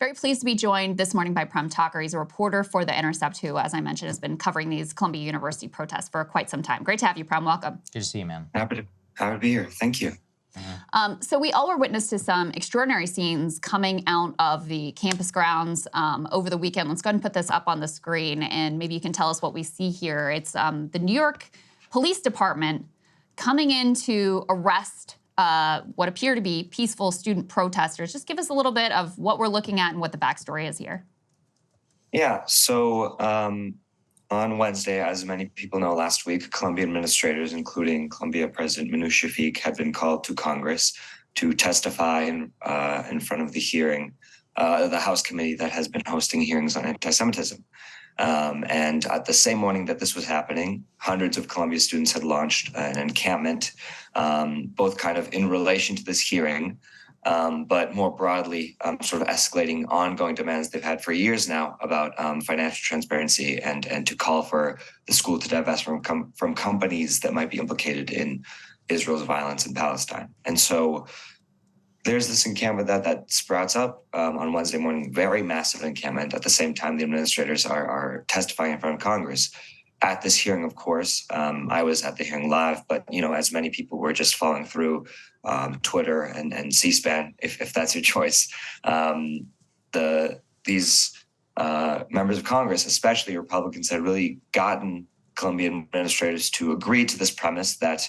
Very pleased to be joined this morning by Prem Thakker. He's a reporter for The Intercept, who, as I mentioned, has been covering these Columbia University protests for quite some time. Great to have you, Prem. Welcome. Good to see you, man. Happy to be here. Thank you. So we all were witness to some extraordinary scenes coming out of the campus grounds over the weekend. Let's go ahead and put this up on the screen, and maybe you can tell us what we see here. It's the New York Police Department coming in to arrest what appear to be peaceful student protesters. Just give us a little bit of what we're looking at and what the backstory is here. Yeah, so on Wednesday, as many people know, last week, Columbia administrators, including Columbia President Minouche Shafik, had been called to Congress to testify in front of the hearing, the House committee that has been hosting hearings on anti-Semitism. And at the same morning that this was happening, hundreds of Columbia students had launched an encampment, both kind of in relation to this hearing, but more broadly, sort of escalating ongoing demands they've had for years now about financial transparency and to call for the school to divest from companies that might be implicated in Israel's violence in Palestine. And so there's this encampment that sprouts up on Wednesday morning, very massive encampment. At the same time, the administrators are testifying in front of Congress. At this hearing, of course, I was at the hearing live, but, you know, as many people were just following through Twitter and C-SPAN, if that's your choice, these members of Congress, especially Republicans, had really gotten Columbia administrators to agree to this premise that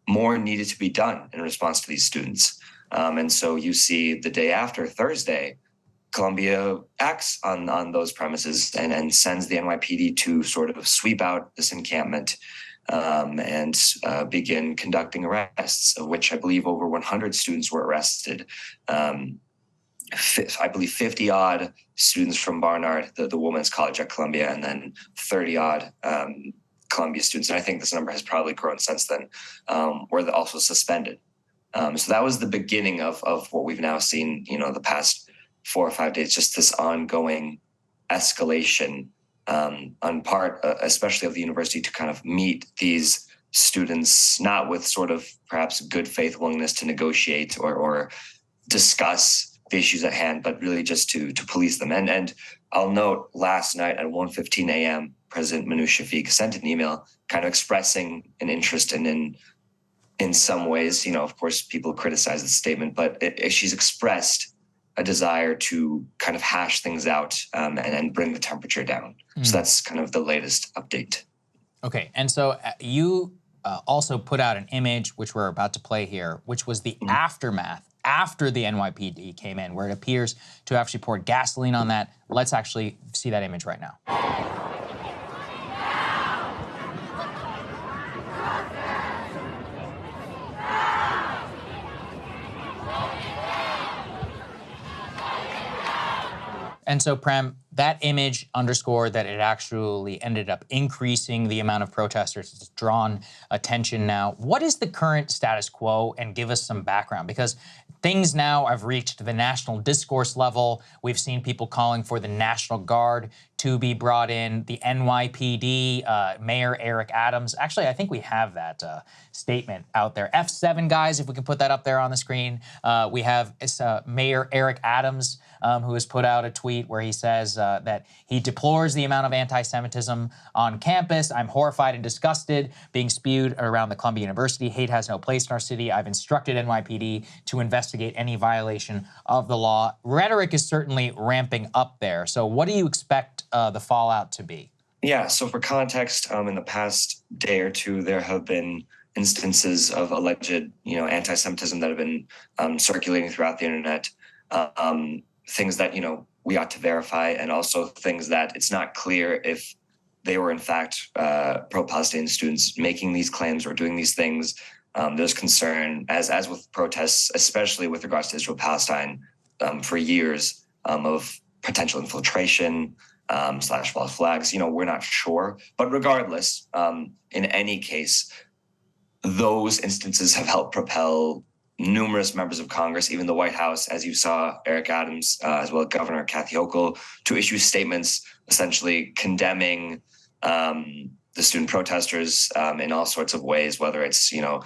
more needed to be done in response to these students. And so you see the day after, Thursday, Columbia acts on those premises and sends the NYPD to sort of sweep out this encampment and begin conducting arrests, of which I believe over 100 students were arrested. I believe 50-odd students from Barnard, the women's college at Columbia, and then 30-odd Columbia students. And I think this number has probably grown since then, were also suspended. So that was the beginning of what we've now seen, you know, the past 4 or 5 days, just this ongoing escalation on part, especially of the university, to kind of meet these students, not with sort of perhaps good faith willingness to negotiate or discuss the issues at hand, but really just to police them. And I'll note last night at 1:15 a.m., President Minouche Shafik sent an email kind of expressing an interest in some ways, you know, of course, people criticize the statement, but she's expressed a desire to kind of hash things out and bring the temperature down. So that's kind of the latest update. Okay, and so you also put out an image, which we're about to play here, which was the aftermath after the NYPD came in, where it appears to have actually poured gasoline on that. Let's actually see that image right now. And so, Prem, that image underscored that it actually ended up increasing the amount of protesters. It's drawn attention now. What is the current status quo? And give us some background, because things now have reached the national discourse level. We've seen people calling for the National Guard to be brought in, the NYPD, Mayor Eric Adams. Actually, I think we have that statement out there. F7, guys, if we can put that up there on the screen. We have Mayor Eric Adams, who has put out a tweet where he says that he deplores the amount of anti-Semitism on campus. I'm horrified and disgusted being spewed around the Columbia University. Hate has no place in our city. I've instructed NYPD to investigate any violation of the law. Rhetoric is certainly ramping up there. So what do you expect the fallout to be? Yeah, so for context, in the past day or two, there have been instances of alleged, you know, anti-Semitism that have been circulating throughout the internet. Things that, you know, we ought to verify, and also things that it's not clear if they were in fact pro-Palestinian students making these claims or doing these things. There's concern, as with protests, especially with regards to Israel-Palestine, for years of potential infiltration / false flags. You know, we're not sure. But regardless, in any case, those instances have helped propel numerous members of Congress, even the White House, as you saw, Eric Adams, as well as Governor Kathy Hochul, to issue statements essentially condemning the student protesters in all sorts of ways, whether it's, you know,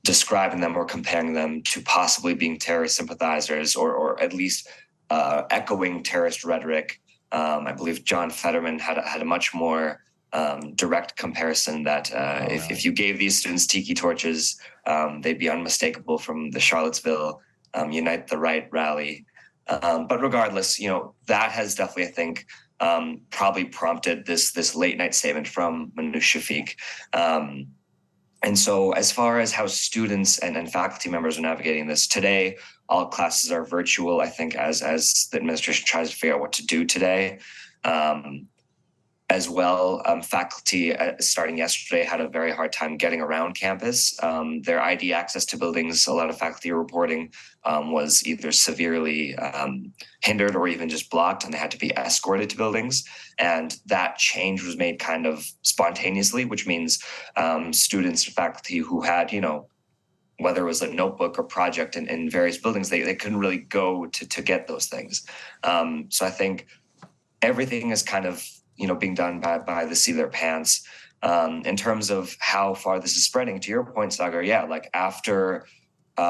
describing them or comparing them to possibly being terrorist sympathizers, or at least echoing terrorist rhetoric. I believe John Fetterman had a much more direct comparison that if you gave these students tiki torches, they'd be unmistakable from the Charlottesville Unite the Right rally. But regardless, that has definitely, I think, probably prompted this late night statement from Manoush Shafiq. And so as far as how students and faculty members are navigating this today, all classes are virtual, I think, as the administration tries to figure out what to do today. As well, faculty starting yesterday had a very hard time getting around campus. Their ID access to buildings, a lot of faculty are reporting, was either severely hindered or even just blocked, and they had to be escorted to buildings. And that change was made kind of spontaneously, which means students and faculty who had, whether it was a notebook or project in various buildings, they couldn't really go to get those things. So I think everything is kind of being done by the seat of their pants. In terms of how far this is spreading, to your point, Saagar, after the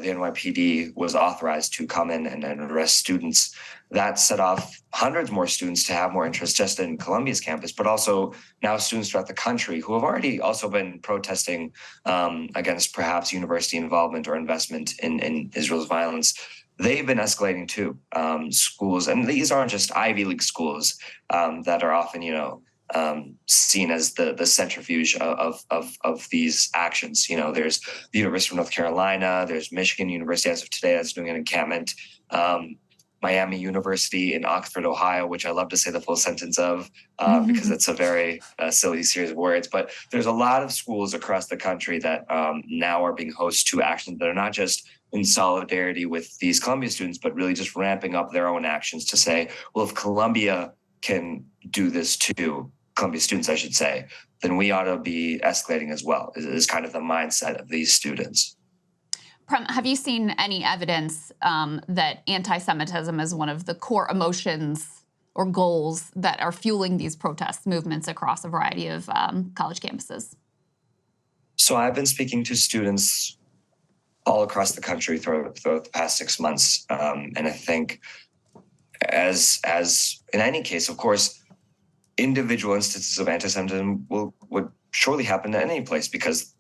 NYPD was authorized to come in and arrest students, that set off hundreds more students to have more interest just in Columbia's campus, but also now students throughout the country who have already also been protesting against perhaps university involvement or investment in Israel's violence. They've been escalating too. Schools, and these aren't just Ivy League schools that are often, seen as the centrifuge of these actions. There's the University of North Carolina, there's Michigan University as of today that's doing an encampment, Miami University in Oxford, Ohio, which I love to say the full sentence of because it's a very silly series of words. But there's a lot of schools across the country that now are being host to actions that are not just in solidarity with these Columbia students, but really just ramping up their own actions to say, well, if Columbia can do this too, Columbia students, I should say, then we ought to be escalating as well, is kind of the mindset of these students. Prem, have you seen any evidence that anti-Semitism is one of the core emotions or goals that are fueling these protest movements across a variety of college campuses? So I've been speaking to students all across the country throughout the past 6 months. And I think as in any case, of course, individual instances of anti-Semitism would surely happen in any place because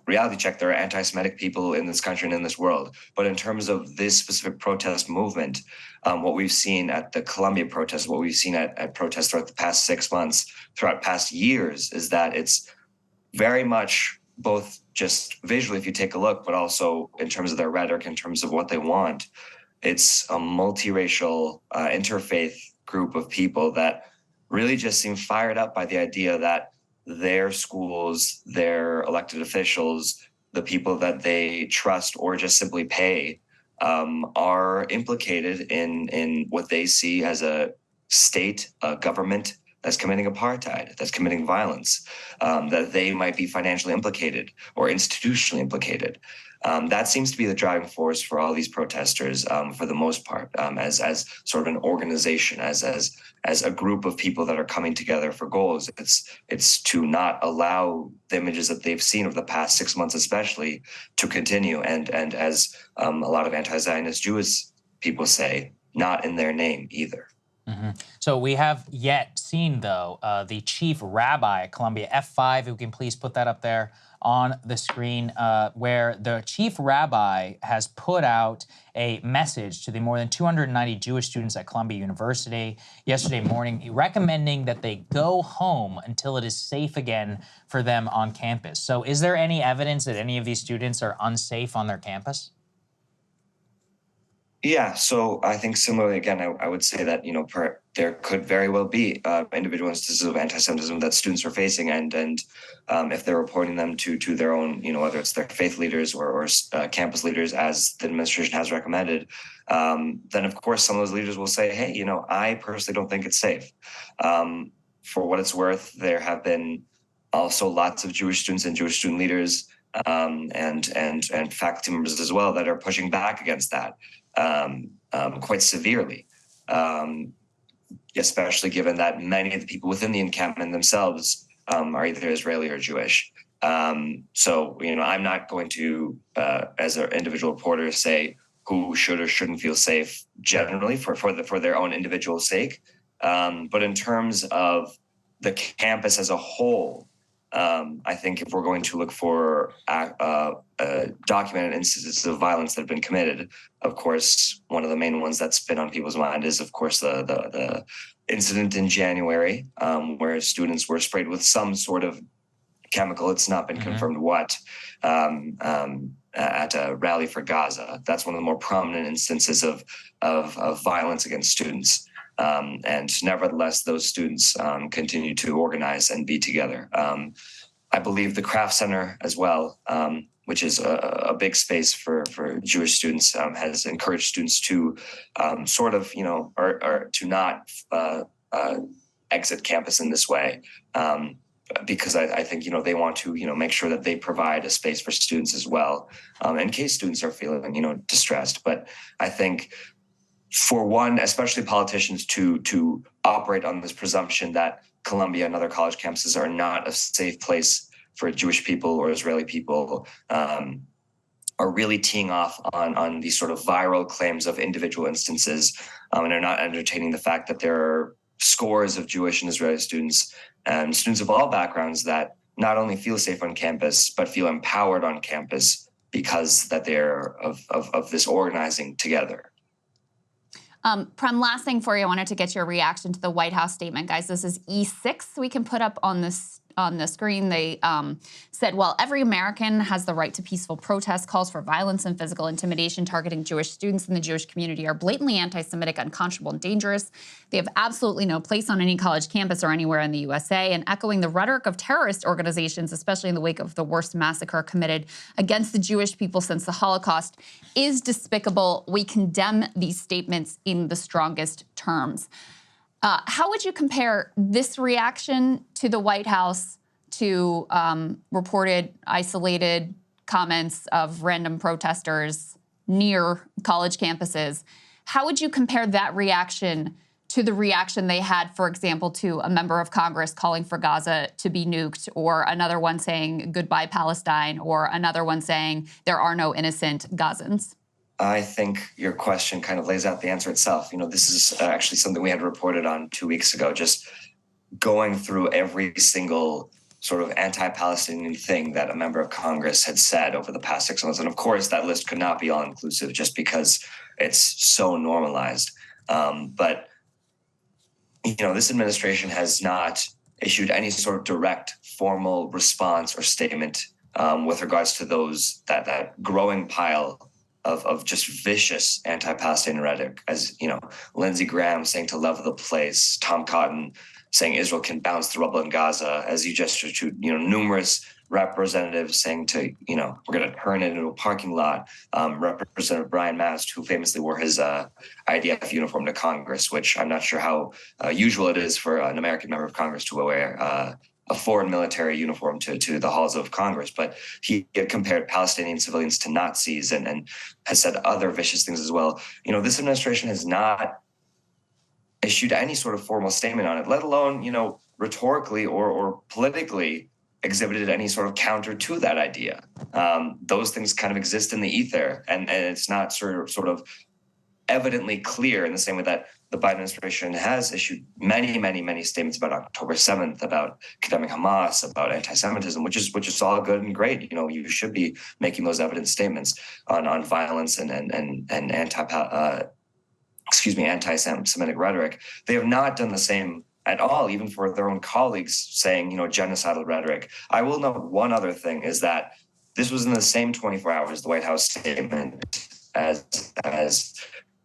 reality check, there are anti-Semitic people in this country and in this world. But in terms of this specific protest movement, what we've seen at the Columbia protests, what we've seen at protests throughout the past 6 months, throughout past years, is that it's very much both just visually, if you take a look, but also in terms of their rhetoric, in terms of what they want. It's a multiracial, interfaith group of people that really just seem fired up by the idea that their schools, their elected officials, the people that they trust or just simply pay, are implicated in what they see as a state, a government that's committing apartheid, that's committing violence, that they might be financially implicated or institutionally implicated. That seems to be the driving force for all these protesters, for the most part, as sort of an organization, as a group of people that are coming together for goals. It's to not allow the images that they've seen over the past 6 months, especially, to continue. And as a lot of anti-Zionist Jewish people say, not in their name either. Mm-hmm. So we have yet seen, though, the chief rabbi at Columbia, F5, who can please put that up there on the screen, where the chief rabbi has put out a message to the more than 290 Jewish students at Columbia University yesterday morning, recommending that they go home until it is safe again for them on campus. So is there any evidence that any of these students are unsafe on their campus? Yeah, so I think similarly, again, I would say that, there could very well be individual instances of anti-Semitism that students are facing, and if they're reporting them to their own, whether it's their faith leaders or campus leaders, as the administration has recommended, then of course some of those leaders will say, hey, I personally don't think it's safe. For what it's worth, there have been also lots of Jewish students and Jewish student leaders and faculty members as well that are pushing back against that. Quite severely, especially given that many of the people within the encampment themselves are either Israeli or Jewish. So, I'm not going to, as an individual reporter, say who should or shouldn't feel safe generally for their own individual sake. But in terms of the campus as a whole, I think if we're going to look for documented instances of violence that have been committed, of course, one of the main ones that's been on people's mind is, of course, the incident in January, where students were sprayed with some sort of chemical. It's not been confirmed what, at a rally for Gaza. That's one of the more prominent instances of violence against students. And nevertheless, those students continue to organize and be together. I believe the Craft Center as well, which is a big space for Jewish students, has encouraged students to sort of, or to not exit campus in this way. Because I think, they want to, make sure that they provide a space for students as well, in case students are feeling, distressed. But I think, for one, especially politicians to operate on this presumption that Columbia and other college campuses are not a safe place for Jewish people or Israeli people, are really teeing off on these sort of viral claims of individual instances, and are not entertaining the fact that there are scores of Jewish and Israeli students and students of all backgrounds that not only feel safe on campus, but feel empowered on campus because that they're of this organizing together. Prem, last thing for you, I wanted to get your reaction to the White House statement. Guys, this is E6 we can put up on the screen. They said, while every American has the right to peaceful protest, calls for violence and physical intimidation targeting Jewish students in the Jewish community are blatantly anti-Semitic, unconscionable, and dangerous. They have absolutely no place on any college campus or anywhere in the USA, and echoing the rhetoric of terrorist organizations, especially in the wake of the worst massacre committed against the Jewish people since the Holocaust, is despicable. We condemn these statements in the strongest terms. How would you compare this reaction to the White House to reported isolated comments of random protesters near college campuses? How would you compare that reaction to the reaction they had, for example, to a member of Congress calling for Gaza to be nuked, or another one saying goodbye Palestine, or another one saying there are no innocent Gazans? I think your question kind of lays out the answer itself. This is actually something we had reported on 2 weeks ago, just going through every single sort of anti-Palestinian thing that a member of Congress had said over the past 6 months. And of course, that list could not be all-inclusive just because it's so normalized. But this administration has not issued any sort of direct formal response or statement with regards to that growing pile of just vicious anti-Palestinian rhetoric, as Lindsey Graham saying to level the place, Tom Cotton saying Israel can bounce the rubble in Gaza, as you gestured to, numerous representatives saying to, we're going to turn it into a parking lot. Representative Brian Mast, who famously wore his IDF uniform to Congress, which I'm not sure how usual it is for an American member of Congress to wear a foreign military uniform to the halls of Congress, but he had compared Palestinian civilians to Nazis and has said other vicious things as well. This administration has not issued any sort of formal statement on it, let alone, rhetorically or politically exhibited any sort of counter to that idea. Those things kind of exist in the ether, and it's not sort of evidently clear in the same way that the Biden administration has issued many, many, many statements about October 7th, about condemning Hamas, about anti-Semitism, which is all good and great. You should be making those evidence statements on violence and anti-Semitic rhetoric. They have not done the same at all, even for their own colleagues saying, genocidal rhetoric. I will note one other thing is that this was in the same 24 hours, the White House statement, as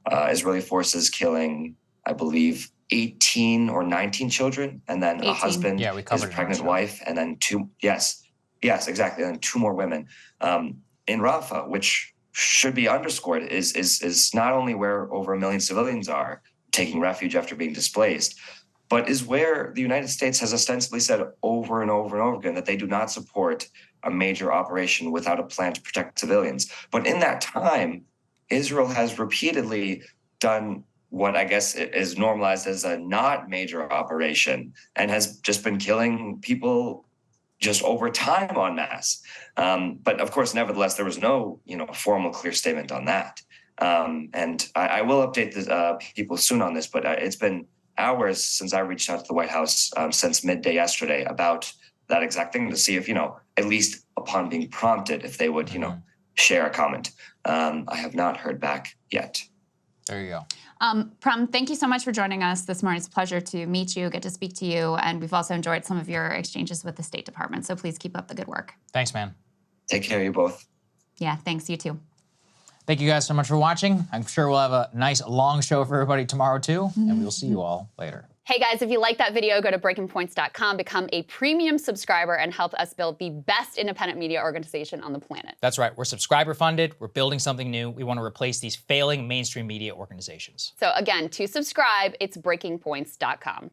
Israeli forces killing, I believe, 18 or 19 children, and then 18. A husband, his pregnant wife, and then two. Yes, exactly. And then two more women in Rafah, which should be underscored, is not only where over 1 million civilians are taking refuge after being displaced, but is where the United States has ostensibly said over and over and over again that they do not support a major operation without a plan to protect civilians. But in that time, Israel has repeatedly done what I guess is normalized as a not major operation and has just been killing people just over time en masse. But of course, nevertheless, there was no, formal clear statement on that. And I will update the people soon on this, but it's been hours since I reached out to the White House since midday yesterday about that exact thing to see if, at least upon being prompted, if they would, share a comment. I have not heard back yet. There you go. Prem, thank you so much for joining us this morning. It's a pleasure to meet you, get to speak to you, and we've also enjoyed some of your exchanges with the State Department, so please keep up the good work. Thanks, man. Take care of you both. Yeah, thanks, you too. Thank you guys so much for watching. I'm sure we'll have a nice long show for everybody tomorrow too, and we'll see you all later. Hey guys, if you like that video, go to breakingpoints.com, become a premium subscriber, and help us build the best independent media organization on the planet. That's right. We're subscriber funded. We're building something new. We want to replace these failing mainstream media organizations. So again, to subscribe, it's breakingpoints.com.